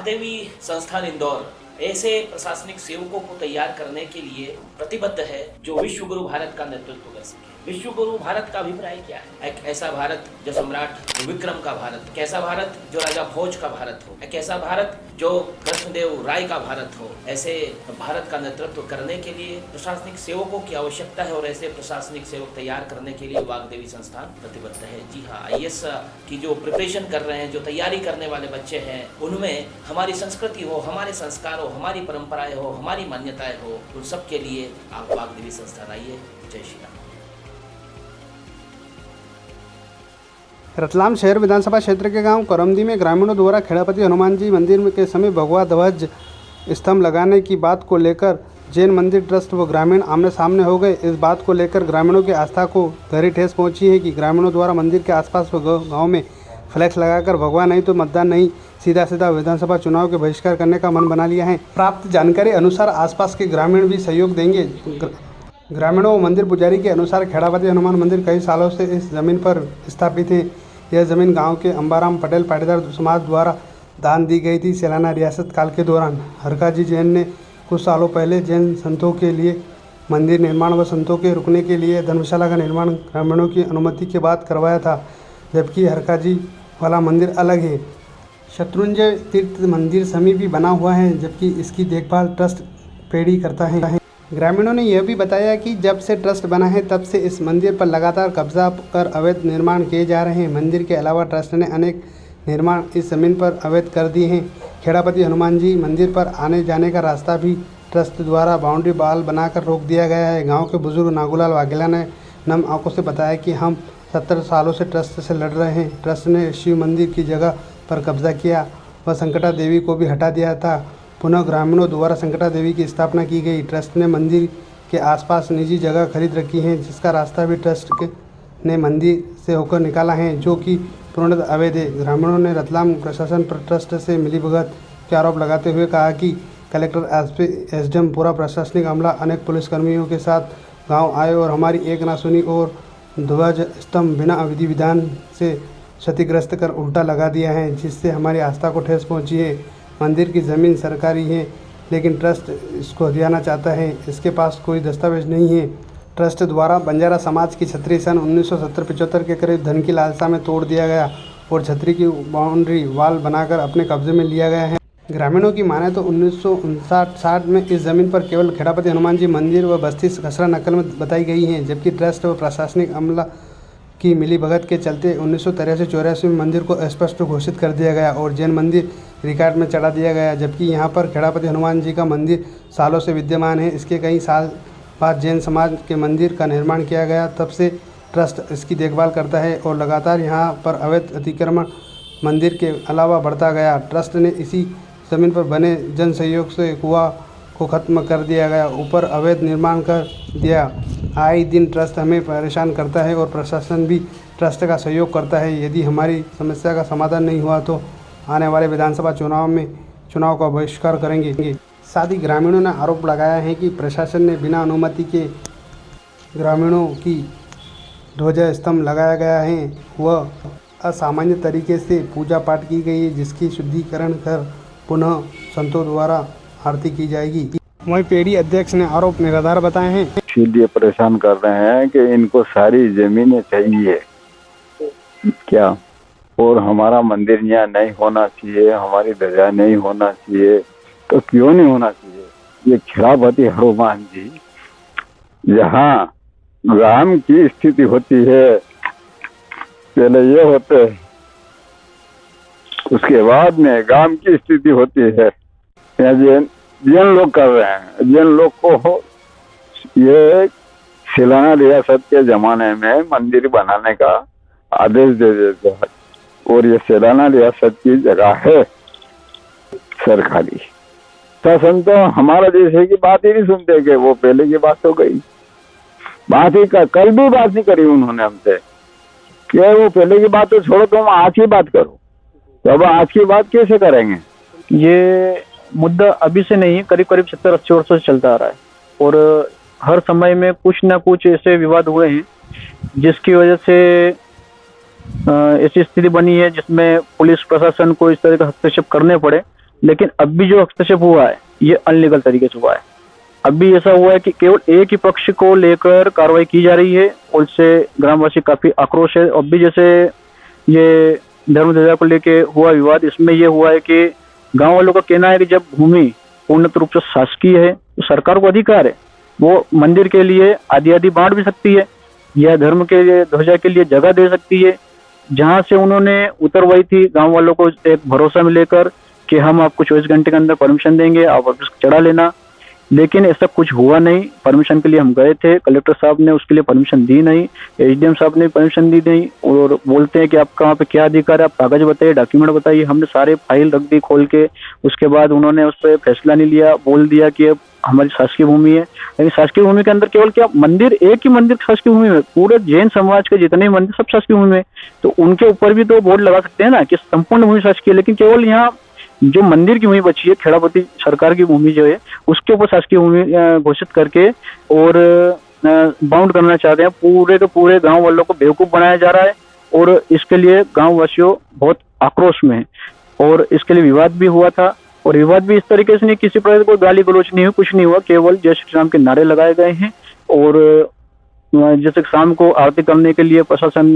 वाग्देवी संस्थान इंदौर ऐसे प्रशासनिक सेवकों को तैयार करने के लिए प्रतिबद्ध है जो विश्व गुरु भारत का नेतृत्व कर सके। विश्व गुरु भारत का अभिप्राय क्या है? एक ऐसा भारत जो सम्राट विक्रम का भारत, एक ऐसा भारत जो राजा भोज का भारत हो, एक ऐसा भारत जो कृष्णदेव राय का भारत हो। ऐसे भारत का नेतृत्व करने के लिए प्रशासनिक सेवकों की आवश्यकता है और ऐसे प्रशासनिक सेवक तैयार करने के लिए वाग्देवी संस्थान प्रतिबद्ध है। जी हाँ, IAS की जो प्रिपरेशन कर रहे हैं, जो तैयारी करने वाले बच्चे हैं, उनमें हमारी संस्कृति हो, हमारे संस्कार हो, हमारी परंपराएं हो, हमारी मान्यताएं हो, उन सब के लिए आप वाग्देवी संस्थान आइए। जय श्री राम। रतलाम शहर विधानसभा क्षेत्र के गांव करमदी में ग्रामीणों द्वारा खेड़ापति हनुमान जी मंदिर के समीप भगवा ध्वज स्तंभ लगाने की बात को लेकर जैन मंदिर ट्रस्ट व ग्रामीण आमने सामने हो गए। इस बात को लेकर ग्रामीणों की आस्था को गहरी ठेस पहुंची है कि ग्रामीणों द्वारा मंदिर के आसपास व गाँव में फ्लैक्स लगाकर भगवा नहीं तो मतदान नहीं, सीधा सीधा विधानसभा चुनाव के बहिष्कार करने का मन बना लिया है। प्राप्त जानकारी अनुसार आसपास के ग्रामीण भी सहयोग देंगे। ग्रामीणों व मंदिर पुजारी के अनुसार खेड़ापति हनुमान मंदिर कई सालों से इस जमीन पर स्थापित है। यह ज़मीन गांव के अंबाराम पटेल पाटीदार समाज द्वारा दान दी गई थी। सैलाना रियासत काल के दौरान हरकाजी जैन ने कुछ सालों पहले जैन संतों के लिए मंदिर निर्माण व संतों के रुकने के लिए धर्मशाला का निर्माण ग्रामीणों की अनुमति के बाद करवाया था, जबकि हरकाजी वाला मंदिर अलग है। शत्रुंजय तीर्थ मंदिर समीप भी बना हुआ है, जबकि इसकी देखभाल ट्रस्ट पेड़ी करता है। ग्रामीणों ने यह भी बताया कि जब से ट्रस्ट बना है तब से इस मंदिर पर लगातार कब्जा कर अवैध निर्माण किए जा रहे हैं। मंदिर के अलावा ट्रस्ट ने अनेक निर्माण इस जमीन पर अवैध कर दिए हैं। खेड़ापति हनुमान जी मंदिर पर आने जाने का रास्ता भी ट्रस्ट द्वारा बाउंड्री वाल बनाकर रोक दिया गया है। गाँव के बुजुर्ग नागूलाल वाघेला ने नम आंखों से बताया कि हम 70 सालों से ट्रस्ट से लड़ रहे हैं। ट्रस्ट ने शिव मंदिर की जगह पर कब्जा किया व संकटा देवी को भी हटा दिया था। पुनः ग्रामीणों द्वारा संकटा देवी की स्थापना की गई। ट्रस्ट ने मंदिर के आसपास निजी जगह खरीद रखी है, जिसका रास्ता भी ट्रस्ट ने मंदिर से होकर निकाला है, जो कि पूर्णतः अवैध है। ग्रामीणों ने रतलाम प्रशासन पर ट्रस्ट से मिलीभगत के आरोप लगाते हुए कहा कि कलेक्टर SP SDM पूरा प्रशासनिक अमला अनेक पुलिसकर्मियों के साथ गाँव आए और हमारी एक ना सुनी और ध्वज स्तंभ बिना विधि विधान से क्षतिग्रस्त कर उल्टा लगा दिया है, जिससे हमारी आस्था को ठेस पहुँची है। मंदिर की ज़मीन सरकारी है, लेकिन ट्रस्ट इसको हथियाना चाहता है। इसके पास कोई दस्तावेज नहीं है। ट्रस्ट द्वारा बंजारा समाज की छतरी सन 1970-75 के करीब धन की लालसा में तोड़ दिया गया और छतरी की बाउंड्री वाल बनाकर अपने कब्जे में लिया गया है। ग्रामीणों की माने तो 1959-60 में इस ज़मीन पर केवल खेड़ापति हनुमान जी मंदिर व बस्ती खसरा नकल में बताई गई हैं, जबकि ट्रस्ट व प्रशासनिक अमला की मिलीभगत के चलते 1983-84 में मंदिर को स्पष्ट घोषित कर दिया गया और जैन मंदिर रिकॉर्ड में चढ़ा दिया गया, जबकि यहाँ पर खेड़ापति हनुमान जी का मंदिर सालों से विद्यमान है। इसके कई साल बाद जैन समाज के मंदिर का निर्माण किया गया, तब से ट्रस्ट इसकी देखभाल करता है और लगातार यहाँ पर अवैध अतिक्रमण मंदिर के अलावा बढ़ता गया। ट्रस्ट ने इसी ज़मीन पर बने जन सहयोग से कुआं को ख़त्म कर दिया गया, ऊपर अवैध निर्माण कर दिया। आए दिन ट्रस्ट हमें परेशान करता है और प्रशासन भी ट्रस्ट का सहयोग करता है। यदि हमारी समस्या का समाधान नहीं हुआ तो आने वाले विधानसभा चुनाव का बहिष्कार करेंगे। साथ ही ग्रामीणों ने आरोप लगाया है कि प्रशासन ने बिना अनुमति के ग्रामीणों की ध्वज स्तंभ लगाया गया है, वह असामान्य तरीके से पूजा पाठ की गई है, जिसकी शुद्धिकरण कर पुनः संतों द्वारा आरती की जाएगी। वहीं पेड़ी अध्यक्ष ने आरोप निराधार बताए हैं। इसीलिए परेशान कर रहे हैं कि इनको सारी जमीनें चाहिए क्या, और हमारा मंदिर यहाँ नहीं होना चाहिए, हमारी ध्वजा नहीं होना चाहिए। तो क्यों नहीं होना चाहिए? ये खेड़ापति हनुमान जी जहाँ ग्राम की स्थिति होती है, पहले ये होते हैं, उसके बाद में गांव की स्थिति होती है। जैन लोग कर रहे हैं। जैन लोग को ये सैलाना रियासत के जमाने में मंदिर बनाने का आदेश दे देते हैं और ये सैलाना रियासत की जगह है सरकारी। शासन तो हमारा जैसे की बात ही नहीं सुनते कि वो पहले की बात हो गई। बात ही कल भी बात नहीं करी उन्होंने हमसे कि वो पहले की बात तो छोड़ो, तुम आज की बात करो। तो अब आज की बात कैसे करेंगे? ये मुद्दा अभी से नहीं, करीब 70-80 वर्षों से चलता आ रहा है और हर समय में कुछ ना कुछ ऐसे विवाद हुए हैं जिसकी वजह से ऐसी स्थिति बनी है जिसमें पुलिस प्रशासन को इस तरह का हस्तक्षेप करने पड़े। लेकिन अब भी जो हस्तक्षेप हुआ है ये अनलीगल तरीके से हुआ है। अब भी ऐसा हुआ है कि केवल एक ही पक्ष को लेकर कार्रवाई की जा रही है और इससे ग्रामवासी काफी आक्रोश है। अब भी जैसे ये धर्म ध्वजा को लेके हुआ विवाद, इसमें यह हुआ है कि गांव वालों का कहना है कि जब भूमि पूर्णत रूप से शासकीय है तो सरकार को अधिकार है, वो मंदिर के लिए आधी आधी बांट भी सकती है या धर्म के लिए ध्वजा के लिए जगह दे सकती है। जहां से उन्होंने उतरवाई थी गांव वालों को एक भरोसा में लेकर कि हम आपको 24 घंटे के अंदर परमिशन देंगे, आप चढ़ा लेना, लेकिन ऐसा कुछ हुआ नहीं। परमिशन के लिए हम गए थे, कलेक्टर साहब ने उसके लिए परमिशन दी नहीं, एसडीएम साहब ने परमिशन दी नहीं, और बोलते हैं कि आपका वहाँ पे क्या अधिकार है, आप कागज बताइए, डॉक्यूमेंट बताइए। हमने सारे फाइल रख दी खोल के, उसके बाद उन्होंने उस पर फैसला नहीं लिया, बोल दिया कि अब हमारी शासकीय भूमि है। लेकिन शासकीय भूमि के अंदर केवल क्या मंदिर, एक ही मंदिर शासकीय भूमि में, पूरे जैन समाज के जितने मंदिर सब शासकीय भूमि में, तो उनके ऊपर भी तो बोर्ड लगा सकते हैं ना कि संपूर्ण भूमि शासकीय। लेकिन केवल यहाँ जो मंदिर की भूमि बची है, खेड़ापति सरकार की भूमि जो है, उसके ऊपर शासकीय भूमि घोषित करके और बाउंड करना चाहते हैं। पूरे के पूरे गांव वालों को बेवकूफ बनाया जा रहा है और इसके लिए गांव वासियों बहुत आक्रोश में है। और इसके लिए विवाद भी हुआ था, और विवाद भी इस तरीके से नहीं, किसी प्रकार कोई गाली गलौच नहीं हुई, कुछ नहीं हुआ, केवल जय श्री राम के नारे लगाए गए हैं। और जैसे शाम को आरती करने के लिए प्रशासन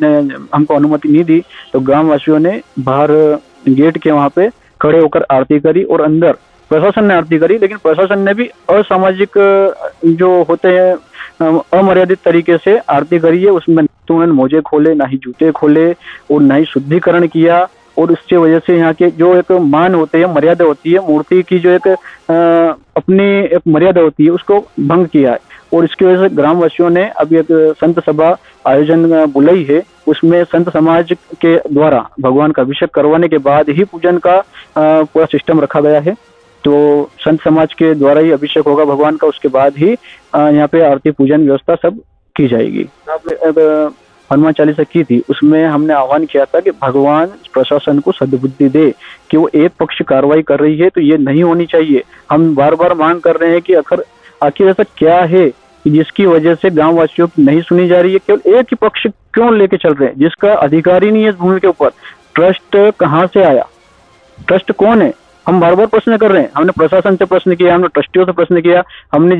ने हमको अनुमति नहीं दी, तो ग्राम वासियों ने बाहर गेट के वहां पे खड़े होकर आरती करी, और अंदर प्रशासन ने आरती करी। लेकिन प्रशासन ने भी असामाजिक जो होते हैं अमर्यादित तरीके से आरती करी है। उसमें तो उन्होंने मोजे खोले, ना ही जूते खोले, और ना ही शुद्धिकरण किया, और इसकी वजह से यहाँ के जो एक मान होते हैं, मर्यादा होती है, मूर्ति की जो एक अपनी एक मर्यादा होती है, उसको भंग किया है। और इसकी वजह से ग्रामवासियों ने अभी एक संत सभा आयोजन बुलाई है, उसमें संत समाज के द्वारा भगवान का अभिषेक करवाने के बाद ही पूजन का पूरा सिस्टम रखा गया है। तो संत समाज के द्वारा ही अभिषेक होगा भगवान का, उसके बाद ही यहाँ पे आरती पूजन व्यवस्था सब की जाएगी। हनुमान चालीसा की थी, उसमें हमने आह्वान किया था कि भगवान प्रशासन को सद्बुद्धि दे कि वो एक पक्ष कार्रवाई कर रही है तो ये नहीं होनी चाहिए। हम बार बार मांग कर रहे हैं कि आखिर ऐसा क्या है जिसकी वजह से गांव वासियों की नहीं सुनी जा रही है। केवल एक ही पक्ष क्यों लेके चल रहे हैं जिसका अधिकार ही नहीं है इस भूमि के ऊपर। ट्रस्ट कहाँ से आया, ट्रस्ट कौन है, हम बार बार प्रश्न कर रहे हैं। हमने प्रशासन से प्रश्न किया, हमने ट्रस्टियों से प्रश्न किया, हमने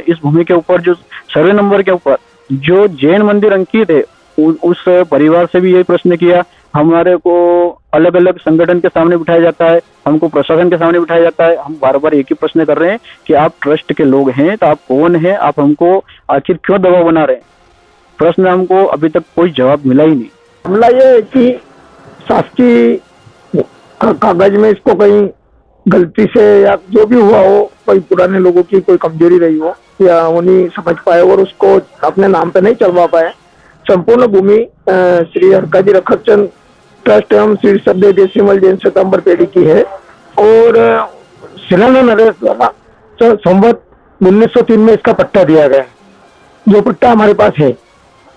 इस भूमि के ऊपर जो सर्वे नंबर के ऊपर जो जैन मंदिर अंकित है उस परिवार से भी यही प्रश्न किया। हमारे को अलग अलग संगठन के सामने बिठाया जाता है, हमको प्रशासन के सामने बिठाया जाता है। हम बार बार एक ही प्रश्न कर रहे हैं कि आप ट्रस्ट के लोग हैं तो आप कौन हैं, आप हमको आखिर क्यों दबाव बना रहे हैं। प्रश्न हमको अभी तक कोई जवाब मिला ही नहीं। मामला ये है कि शासकीय कागज में इसको कहीं गलती से या जो भी हुआ हो, कोई पुराने लोगों की कोई कमजोरी रही हो या वो नहीं समझ पाए और उसको अपने नाम पे नहीं चलवा पाए। संपूर्ण भूमि श्री हरकाजी रखतचंद ट्रस्ट एवं श्री सभ्य देसीमल जैन श्वेतांबर पेढ़ी की है और शिलान्यास नरेश द्वारा संवत 1903 में इसका पट्टा दिया गया है, जो पट्टा हमारे पास है।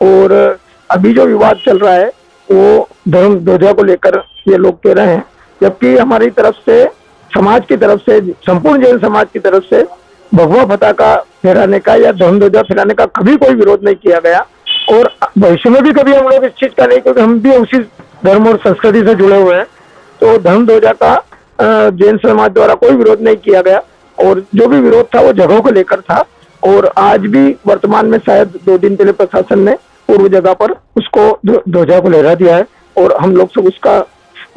और अभी जो विवाद चल रहा है वो धर्म ध्वजा को लेकर ये लोग कह रहे हैं, जबकि हमारी तरफ से, समाज की तरफ से, संपूर्ण जैन समाज की तरफ से भगवा पताका फहराने का या धर्म ध्वजा फहराने का कभी कोई विरोध नहीं किया गया। और भविष्य में भी कभी हम लोग इस चीज का नहीं, क्योंकि हम भी उसी धर्म और संस्कृति से जुड़े हुए हैं। तो धर्म ध्वजा का जैन समाज द्वारा कोई विरोध नहीं किया गया, और जो भी विरोध था वो जगहों को लेकर था। और आज भी वर्तमान में शायद 2 दिन पहले प्रशासन ने पूर्व जगह पर उसको ध्वजा को लहरा दिया है, और हम लोग सब उसका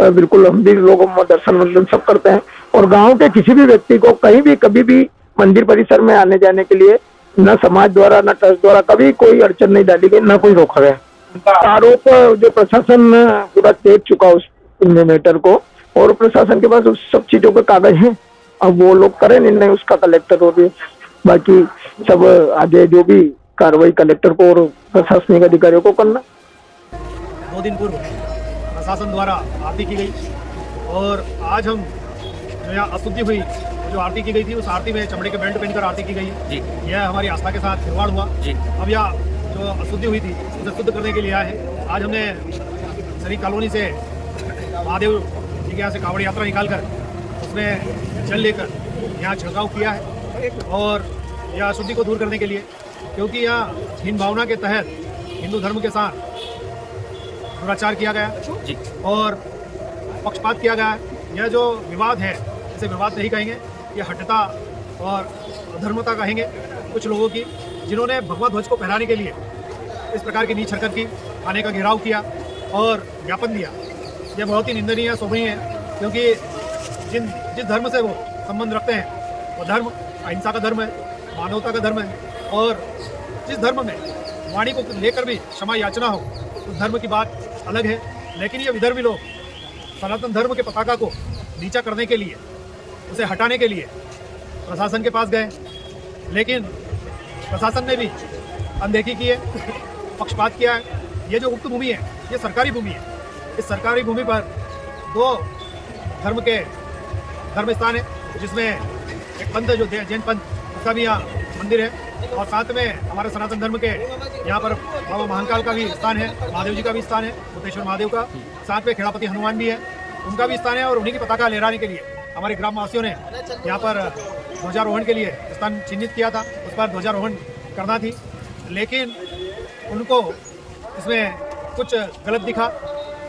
बिल्कुल, हम भी लोगों में दर्शन वंदन सब करते हैं। और गांव के किसी भी व्यक्ति को कहीं भी कभी भी मंदिर परिसर में आने जाने के लिए न समाज द्वारा न ट्रस्ट द्वारा कभी कोई अड़चन नहीं डाली गई, न कोई रोका गया। आरोप जो प्रशासन पूरा देख चुका उस मैटर को, और प्रशासन के पास उस सब चीजों के कागज हैं। अब वो लोग करें निर्णय उसका, कलेक्टर हो गए, बाकी सब आगे जो भी कार्रवाई कलेक्टर को और प्रशासनिक अधिकारियों को करना। 2 दिन पूर्व प्रशासन द्वारा आरती की गई, और आज हम जो यहाँ अशुद्धि हुई, जो आरती की गई थी उस आरती में चमड़े के बेल्ट पहनकर आरती की गई जी। यह हमारी आस्था के साथ खिलवाड़ हुआ जी। अब यह जो अशुद्धि हुई थी उसे शुद्ध करने के लिए आए हैं। आज हमने सरी कॉलोनी से महादेव जी के यहाँ से कांवड़ यात्रा निकालकर उसमें जल लेकर यहाँ छिड़काव किया है, और यह अशुद्धि को दूर करने के लिए, क्योंकि यहाँ हीन भावना के तहत हिंदू धर्म के साथ दुराचार किया गया जी, और पक्षपात किया गया है। यह जो विवाद है, इसे विवाद नहीं कहेंगे, ये हठता और अधर्मता कहेंगे कुछ लोगों की, जिन्होंने भगवा ध्वज को फहराने के लिए इस प्रकार की नीच हरकत की, थाने का घेराव किया और ज्ञापन दिया। यह बहुत ही निंदनीय, शोभनीय है, क्योंकि जिस धर्म से वो संबंध रखते हैं वो धर्म अहिंसा का धर्म है, मानवता का धर्म है, और जिस धर्म में वाणी को लेकर भी क्षमा याचना हो उस धर्म की बात अलग है। लेकिन ये विधर्मी लोग सनातन धर्म के पताका को नीचा करने के लिए, उसे हटाने के लिए प्रशासन के पास गए, लेकिन प्रशासन ने भी अनदेखी की है, पक्षपात किया है। ये जो गुप्त भूमि है ये सरकारी भूमि है। इस सरकारी भूमि पर 2 धर्म के धर्म स्थान है, जिसमें एक पंथ जो जैन पंथ, उसका भी यहाँ मंदिर है, और साथ में हमारे सनातन धर्म के यहाँ पर बाबा महाकाल का भी स्थान है, महादेव जी का भी स्थान है, भूतेश्वर महादेव का, साथ में खेड़ापति हनुमान भी है, उनका भी स्थान है। और उन्हीं की पताका लहराने के लिए हमारे ग्रामवासियों ने यहाँ पर ध्वजारोहण के लिए स्थान चिन्हित किया था, उस पर ध्वजारोहण करना थी, लेकिन उनको इसमें कुछ गलत दिखा।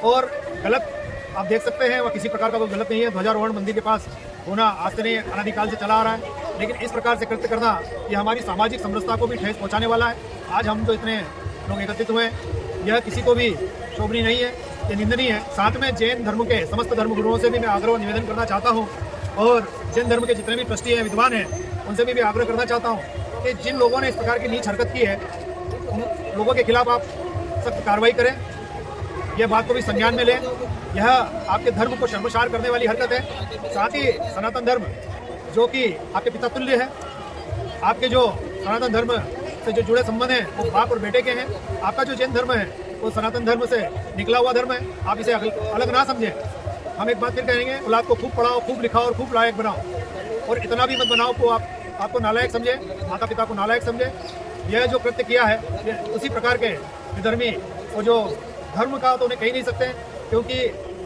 और गलत आप देख सकते हैं, वह किसी प्रकार का कोई गलत नहीं है, ध्वजारोहण मंदिर के पास होना आज से नहीं, अनादिकाल से चला आ रहा है, लेकिन इस प्रकार से कृत्य करना ये हमारी सामाजिक समरसता को भी ठेस पहुंचाने वाला है। आज हम जो इतने लोग एकत्रित हुए हैं, यह किसी को भी शोभनीय नहीं है, ये निंदनीय है। साथ में जैन धर्म के समस्त धर्मगुरुओं से भी मैं आग्रह निवेदन करना चाहता हूँ, और जैन धर्म के जितने भी ट्रस्टी हैं, विद्वान हैं, उनसे भी आग्रह करना चाहता हूँ कि जिन लोगों ने इस प्रकार की नीच हरकत की है, उन लोगों के खिलाफ आप सख्त कार्रवाई करें, यह बात को भी संज्ञान में लें। यह आपके धर्म को शर्मसार करने वाली हरकत है। साथ ही सनातन धर्म जो कि आपके पिता तुल्य है, आपके जो सनातन धर्म से जो जुड़े संबंध हैं वो बाप और बेटे के हैं। आपका जो जैन धर्म है वो सनातन धर्म से निकला हुआ धर्म है, आप इसे अलग ना समझें। हम एक बात फिर कहेंगे, औलाद को खूब पढ़ाओ, खूब लिखाओ और खूब लायक बनाओ, और इतना भी मत बनाओ को आपको नालायक समझे, माता पिता को नालायक समझे। यह जो कृत्य किया है ये उसी प्रकार के विधर्मी, और जो धर्म का तो उन्हें कह ही नहीं सकते, क्योंकि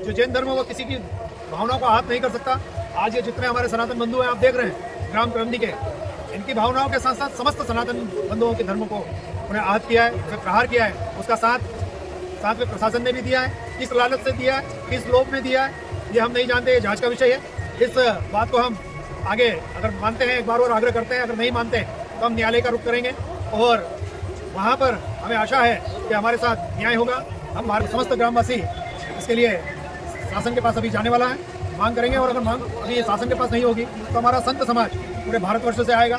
जो जैन धर्म है वो किसी की भावनाओं को आहत नहीं कर सकता। आज ये जितने हमारे सनातन बंधु हैं, आप देख रहे हैं ग्राम करमदी के, इनकी भावनाओं के साथ साथ समस्त सनातन बंधुओं के धर्म को उन्हें आहत किया है, उसे प्रहार किया है। उसका साथ में प्रशासन ने भी दिया है। किस लालच से दिया है, किस लोभ में दिया है, ये हम नहीं जानते, ये जांच का विषय है। इस बात को हम आगे अगर मानते हैं, एक बार और आग्रह करते हैं, अगर नहीं मानते हैं तो हम न्यायालय का रुख करेंगे, और वहाँ पर हमें आशा है कि हमारे साथ न्याय होगा। हम हमारे समस्त ग्रामवासी इसके लिए शासन के पास अभी जाने वाला है, मांग करेंगे, और अगर मांग अभी शासन के पास नहीं होगी तो हमारा संत समाज पूरे भारतवर्ष से आएगा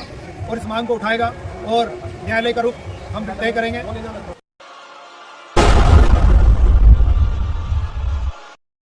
और इस मांग को उठाएगा, और न्यायालय का रुख हम तय करेंगे।